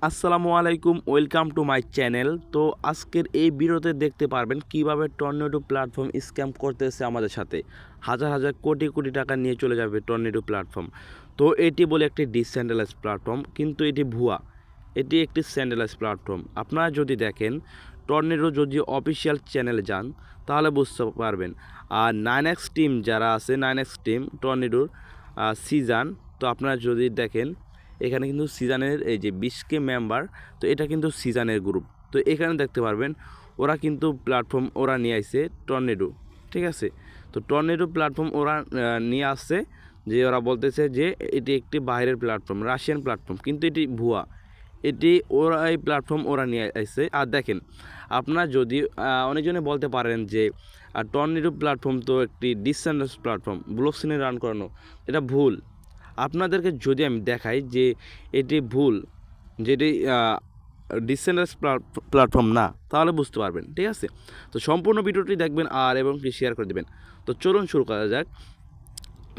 আসসালামু আলাইকুম, welcome to my channel. তো আজকের এই ভিডিওতে দেখতে পারবেন কিভাবে টর্নেডো প্ল্যাটফর্ম স্ক্যাম করতেছে আমাদের সাথে। হাজার হাজার কোটি কোটি টাকা নিয়ে চলে যাবে টর্নেডো প্ল্যাটফর্ম। তো এটি বলে একটি ডিসেন্ট্রালাইজ প্ল্যাটফর্ম, কিন্তু এটি ভুয়া। এটি একটি সেন্ট্রালাইজ প্ল্যাটফর্ম। আপনারা যদি দেখেন টর্নেডো যদি অফিসিয়াল চ্যানেলে যান তাহলে বুঝতে পারবেন। আর 9X টিম যারা আছে, 9X টিম টর্নেডোর সিজন, তো আপনারা যদি দেখেন এখানে কিন্তু সিজনের এই যে 20K মেম্বার, তো এটা কিন্তু সিজনের গ্রুপ। তো এখানে দেখতে পারবেন ওরা কিন্তু প্ল্যাটফর্ম ওরা নিয়ে আসছে টর্নেডো, ঠিক আছে। তো টর্নেডো প্ল্যাটফর্ম ওরা নিয়ে আসছে, যে ওরা বলতেছে যে এটি একটি বাইরের প্ল্যাটফর্ম, রাশিয়ান প্ল্যাটফর্ম, কিন্তু এটি ভুয়া। এটি ওরা এই প্ল্যাটফর্ম ওরা নিয়ে আসছে। আর দেখেন, আপনারা যদি অনেকজনে বলতে পারেন যে টর্নেডো প্ল্যাটফর্ম তো একটি ডিসেন্ট্রালাইজড প্ল্যাটফর্ম, ব্লক চেইনে রান করানো, এটা ভুল। আপনাদেরকে যদি আমি দেখাই যে এটি ভুল, যেটি ডিসেন্ট্রালাইজড প্ল্যাটফর্ম না, তাহলে বুঝতে পারবেন, ঠিক আছে। তো সম্পূর্ণ ভিডিওটি দেখবেন আর এবং শেয়ার করে দেবেন। তো চলুন শুরু করা যাক।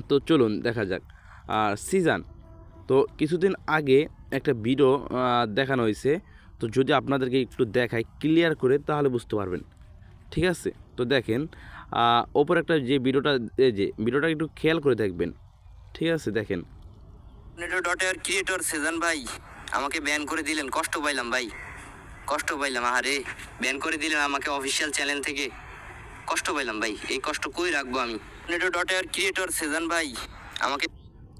তো চলুন দেখা যাক সিজন। তো কিছুদিন আগে একটা ভিডিও দেখানো হয়েছে, তো যদি আপনাদেরকে একটু দেখাই ক্লিয়ার করে তাহলে বুঝতে পারবেন, ঠিক আছে। তো দেখেন ওপর একটা যে ভিডিওটা, এই যে ভিডিওটা একটু খেয়াল করে দেখবেন, ঠিক আছে। দেখেন, টর্নেডো ডটের ক্রিয়েটর সেজান ভাই আমাকে ব্যান করে দিলেন, কষ্ট পাইলাম ভাই, কষ্ট পাইলাম। আরে ব্যান করে দিলেন আমাকে অফিসিয়াল চ্যানেল থেকে, কষ্ট পাইলাম ভাই। এই কষ্ট কই রাখবো আমি। টর্নেডো ডটের ক্রিয়েটর সেজান ভাই আমাকে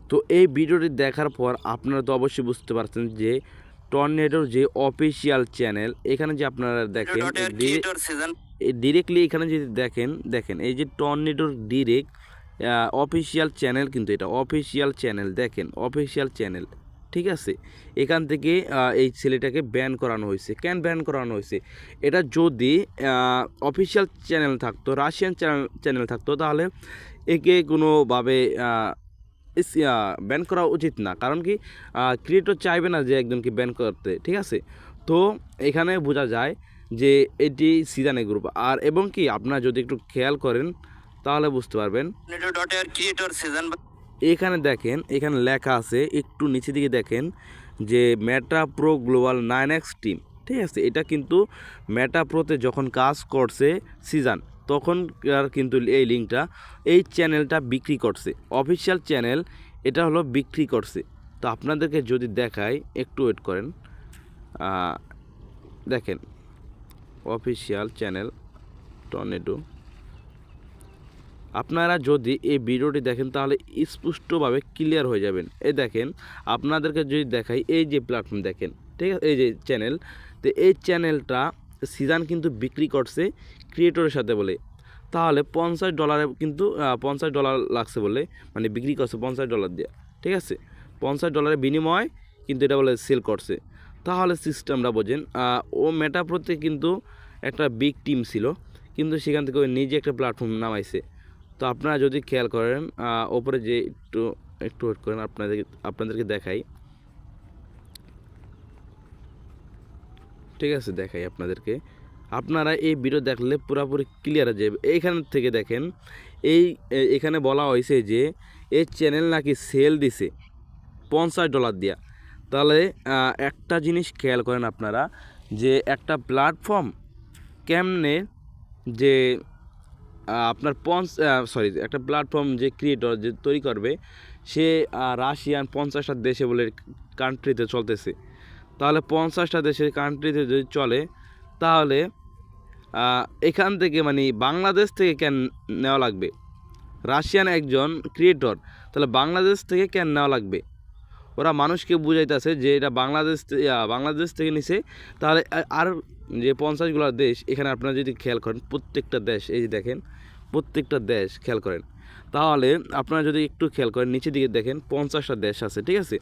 তো এই ভিডিওটি দেখার পর আপনারা তো অবশ্যই বুঝতে পারছেন যে টর্নেডোর যে অফিসিয়াল চ্যানেল, এখানে যে আপনারা দেখেন ডটের ক্রিয়েটর সেজান ডিরেক্টলি এখানে যদি দেখেন এই যে টর্নেডোর ডিরেক্ট অফিসিয়াল চ্যানেল, কিন্তু এটা অফিসিয়াল চ্যানেল, দেখেন অফিসিয়াল চ্যানেল, ঠিক আছে। এখান থেকে এই ছেলেটাকে ব্যান করানো হয়েছে। কেন ব্যান করানো হয়েছে? এটা যদি অফিসিয়াল চ্যানেল থাকতো, রাশিয়ান চ্যানেল থাকতো, তাহলে একে কোনোভাবে ব্যান করা উচিত না। কারণ কি, ক্রিয়েটর চাইবে না যে একজনকে ব্যান করতে, ঠিক আছে। তো এখানে বোঝা যায় যে এটি সিজনের গ্রুপ। আর এবং কি আপনারা যদি একটু খেয়াল করেন তাহলে বুঝতে পারবেন। টর্নেডো ডটের ক্রিয়েটর সেজান ভাই এখানে দেখেন, এখানে লেখা আছে, একটু নিচে দিকে দেখেন যে মেটা প্রো গ্লোবাল 9X টিম, ঠিক আছে। এটা কিন্তু মেটা প্রোতে যখন কাজ করছে সিজন, তখন আর কিন্তু এই লিঙ্কটা, এই চ্যানেলটা বিক্রি করছে, অফিসিয়াল চ্যানেল এটা হলো বিক্রি করছে। তো আপনাদেরকে যদি দেখাই, একটু ওয়েট করেন, দেখেন অফিসিয়াল চ্যানেল টর্নেডো। আপনারা যদি এই ভিডিওটি দেখেন তাহলে স্পষ্টভাবে ক্লিয়ার হয়ে যাবেন। এই দেখেন, আপনাদেরকে যদি দেখাই, এই যে প্ল্যাটফর্ম দেখেন, ঠিক আছে, এই যে চ্যানেল, তো এই চ্যানেলটা সিজন কিন্তু বিক্রি করছে ক্রিয়েটরের সাথে বলে। তাহলে $50 কিন্তু $50 লাগছে বলে, মানে বিক্রি করছে $50 দিয়ে, ঠিক আছে। $50 বিনিময় কিন্তু এটা বলে সেল করছে। তাহলে সিস্টেমটা বোঝেন। ও মেটাপ্রোতে কিন্তু একটা বিগ টিম ছিল, কিন্তু সেখান থেকে ওই নিজে একটা প্ল্যাটফর্ম নামাইছে। তো আপনারা যদি খেয়াল করেন ওপরে যে একটু একটু ওয়েট করেন, আপনাদেরকে দেখাই, ঠিক আছে, দেখাই আপনাদেরকে। আপনারা এই ভিডিও দেখলে পুরোপুরি ক্লিয়ার হয়ে যাবে। এইখান থেকে দেখেন, এখানে বলা হয়েছে যে এই চ্যানেল নাকি সেল দিছে $50 দিয়া। তাহলে একটা জিনিস খেয়াল করেন আপনারা, যে একটা প্ল্যাটফর্ম কেমনে, যে আপনার একটা প্ল্যাটফর্ম যে ক্রিয়েটর যে তৈরি করবে, সে রাশিয়ান 50টা দেশে বলে কান্ট্রিতে চলতেছে। তাহলে 50টা দেশের কান্ট্রিতে যদি চলে, তাহলে এখান থেকে মানে বাংলাদেশ থেকে কেন নেওয়া লাগবে? রাশিয়ান একজন ক্রিয়েটর, তাহলে বাংলাদেশ থেকে কেন নেওয়া লাগবে? ওরা মানুষকে বুঝাইতেছে যে এটা বাংলাদেশ থেকে নিছে। তাহলে আর যে 50গুলো দেশ, এখানে আপনারা যদি খেয়াল করেন প্রত্যেকটা দেশ, এই যে দেখেন প্রত্যেকটা দেশ খেয়াল করেন, তাহলে আপনারা যদি একটু খেয়াল করেন নিচের দিকে দেখেন 50টা দেশ আছে, ঠিক আছে,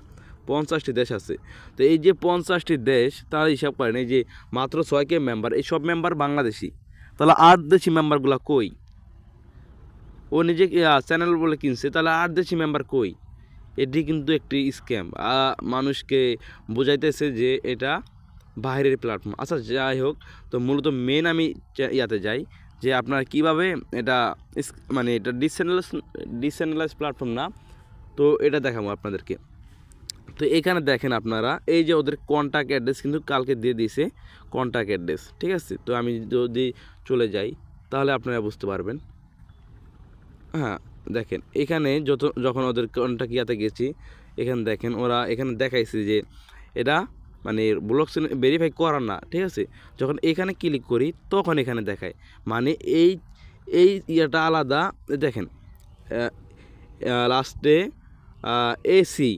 50টি দেশ আছে। তো এই যে 50টি দেশ, তারা হিসাব করেন, এই যে মাত্র 6K মেম্বার, এই সব মেম্বার বাংলাদেশি। তাহলে 8 দেশি মেম্বারগুলো কই? ও নিজে চ্যানেল বলে কিনছে, তাহলে 8 দেশি মেম্বার কই? এটি কিন্তু একটি স্ক্যাম। মানুষকে বোঝাইতেছে যে এটা বাইরের প্ল্যাটফর্ম। আচ্ছা যাই হোক, তো মূলত মেন আমি ইয়াতে যাই, যে আপনারা কিভাবে এটা মানে এটা ডিসেন্ট্রালাইজ প্ল্যাটফর্ম না, তো এটা দেখাবো আপনাদেরকে। তো তো এখানে দেখেন আপনারা এই যে ওদের কন্ট্যাক্ট অ্যাড্রেস কিন্তু কালকে দিয়ে দিয়েছে কন্ট্যাক্ট অ্যাড্রেস, ঠিক আছে। তো আমি যদি চলে যাই তাহলে আপনারা বুঝতে পারবেন। হ্যাঁ, দেখেন এখানে যখন ওদের কন্ট্যাক্ট ইয়াতে গেছি, এখানে দেখেন ওরা এখানে দেখাইছে যে এটা মানে ব্লক চেন ভেরিফাই করা না, ঠিক আছে। যখন এখানে ক্লিক করি তখন এখানে দেখায় মানে এই এই ইয়েটা আলাদা। দেখেন লাস্টে এসি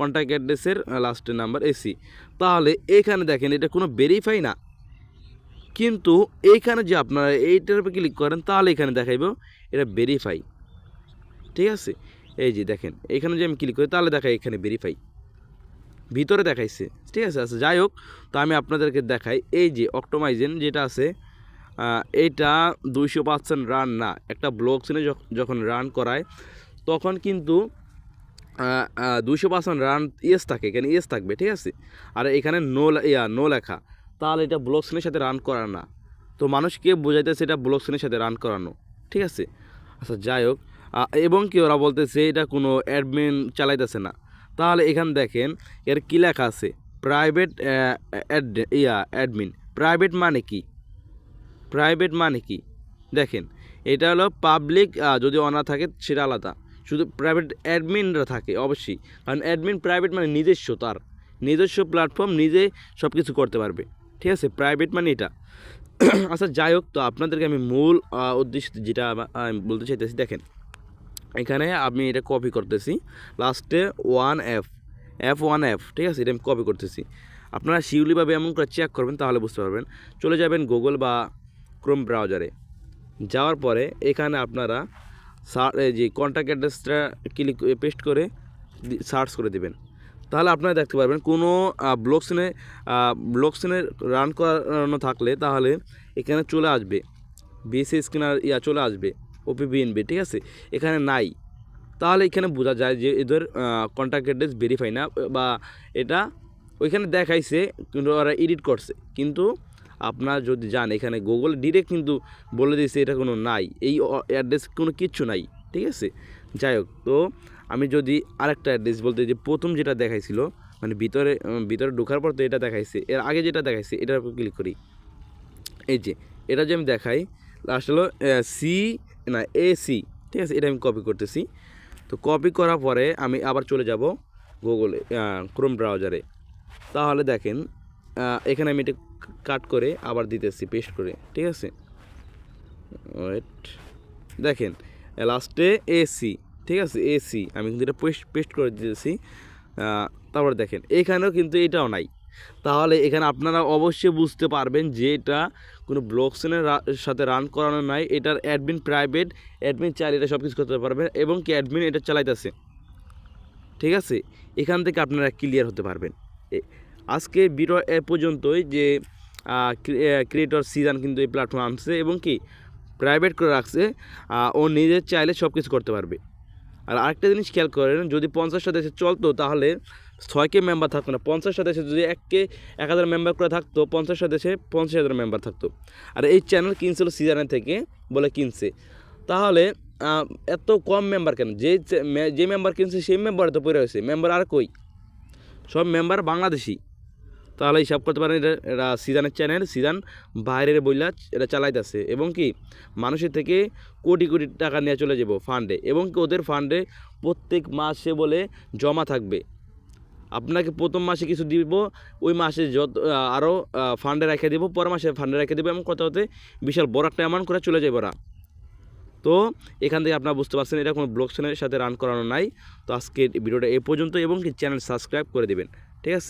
কন্ট্যাক্ট অ্যাড্রেসের লাস্টের নাম্বার এসি, তাহলে এখানে দেখেন এটা কোনো ভেরিফাই না। কিন্তু এইখানে যে আপনারা এইটার উপর ক্লিক করেন তাহলে এখানে দেখাইব এটা ভেরিফাই, ঠিক আছে। এই যে দেখেন এখানে যে আমি ক্লিক করি তাহলে দেখাই এখানে ভেরিফাই, ভিতরে দেখাইছে, ঠিক আছে। আচ্ছা যাই হোক, তো আমি আপনাদেরকে দেখাই এই যে অক্টোমাইজেন যেটা আছে, এইটা 200% রান না। একটা ব্লক চেনে যখন রান করায় তখন কিন্তু 200% রান ইয়েস থাকে, এখানে ইয়েস থাকবে, ঠিক আছে। আর এখানে নো লেখা, তাহলে এটা ব্লক চেনের সাথে রান করা না। তো মানুষকে বোঝাইতেছে এটা ব্লক চেনের সাথে রান করানো, ঠিক আছে। আচ্ছা যাই হোক, এবং কি ওরা বলতেছে এটা কোনো অ্যাডমিন চালাইতেছে না। তাহলে এখানে দেখেন এর কী লেখা আছে, প্রাইভেট অ্যাডমিন। প্রাইভেট মানে কি? প্রাইভেট মানে কি দেখেন, এটা হলো পাবলিক, যদি অনার থাকে সেটা আলাদা, শুধু প্রাইভেট অ্যাডমিনরা থাকে অবশ্যই, কারণ অ্যাডমিন প্রাইভেট মানে নিজস্ব, তার নিজস্ব প্ল্যাটফর্ম, নিজে সব কিছু করতে পারবে, ঠিক আছে। প্রাইভেট মানে এটা। আচ্ছা যাই হোক, তো আপনাদেরকে আমি মূল উদ্দেশ্য যেটা আমি বলতে চাইতেছি, দেখেন এখানে আমি এটা কপি করতেছি, লাস্টে F1F, ঠিক আছে, এটা আমি কপি করতেছি। আপনারা শিউলিভাবে এমন করে চেক করবেন তাহলে বুঝতে পারবেন। চলে যাবেন গুগল বা ক্রোম ব্রাউজারে, যাওয়ার পরে এখানে আপনারা যে কন্ট্যাক্ট অ্যাড্রেসটা পেস্ট করে সার্চ করে দেবেন, তাহলে আপনারা দেখতে পারবেন কোনো ব্লক চেনে রান করানো থাকলে তাহলে এখানে চলে আসবে বিএসসি স্ক্যানার চলে আসবে ওপিবিএনবি, ঠিক আছে। এখানে নাই, তাহলে এখানে বোঝা যায় যে এদের কন্ট্যাক্ট অ্যাড্রেস ভেরিফাই না, বা এটা ওইখানে দেখাইছে কিন্তু ওরা এডিট করছে। কিন্তু আপনার যদি যান এখানে গুগল ডিরেক্ট কিন্তু বলে দিয়েছে এটা কোনো নাই, এই অ্যাড্রেস কোনো কিচ্ছু নাই, ঠিক আছে। যাই হোক, তো আমি যদি আরেকটা অ্যাড্রেস বলতে যে প্রথম যেটা দেখাইছিল মানে ভিতরে ঢোকার পর তো এটা দেখাইছে, এর আগে যেটা দেখাইছে এটার উপর ক্লিক করি, এই যে এটা যে আমি দেখাই লাস্ট হলো AC, ঠিক আছে। এটা আমি কপি করতেছি। তো কপি করার পরে আমি আবার চলে যাব গুগলে, ক্রোম ব্রাউজারে। তাহলে দেখেন এখানে আমি এটা কাট করে আবার দিতেছি পেস্ট করে, ঠিক আছে। ওয়েট, দেখেন লাস্টে AC, ঠিক আছে, AC আমি কিন্তু এটা পেস্ট করে দিতেছি। তারপরে দেখেন এখানেও কিন্তু এটাও নাই। তাহলে এখানে আপনারা অবশ্যই বুঝতে পারবেন যে এটা কোনো ব্লক চেনের সাথে রান করানো নাই, এটার অ্যাডমিন প্রাইভেট, অ্যাডমিন চাইলে এটা সব কিছু করতে পারবেন এবং কি অ্যাডমিন এটা চালাইতেছে, ঠিক আছে। এখান থেকে আপনারা ক্লিয়ার হতে পারবেন। আজকে ভিডিও এ পর্যন্তই, যে ক্রিয়েটর সিজন কিন্তু এই প্ল্যাটফর্ম আনছে এবং কি প্রাইভেট করে রাখছে, ও নিজে চাইলে সব কিছু করতে পারবে। আর আরেকটা জিনিস খেয়াল করেন, যদি 50টা দেশে চলতো তাহলে 6কে মেম্বার থাকতো না, 50টা দেশে যদি 1000 মেম্বার করে থাকতো, 50টা দেশে 50,000 মেম্বার থাকতো। আর এই চ্যানেল কিনছিল সিজনের থেকে বলে কিনছে, তাহলে এত কম মেম্বার কেন? যে মেম্বার কিনছে সেই মেম্বার তো পড়ে হয়েছে, মেম্বার আর কই? সব মেম্বার বাংলাদেশি। তাহলে হিসাব করতে পারেন এটা সিজনের চ্যানেল, সিজন বাইরের বইলা এটা চালাইতেছে এবং কি মানুষের থেকে কোটি কোটি টাকা নিয়ে চলে যাব ফান্ডে, এবং কি ওদের ফান্ডে প্রত্যেক মাসে বলে জমা থাকবে। আপনাকে প্রথম মাসে কিছু দিব, ওই মাসে যত আরও ফান্ডে রেখে দেবো, পরের মাসে ফান্ডে রেখে দেবো, এবং কথা হতে বিশাল বড় একটা অ্যামাউন্ট করে চলে যাবে ওরা। তো এখান থেকে আপনারা বুঝতে পারছেন এটা কোনো ব্লক চেনের সাথে রান করানো নাই। তো আজকে ভিডিওটা এই পর্যন্ত, এবং কি চ্যানেল সাবস্ক্রাইব করে দেবেন, ঠিক আছে।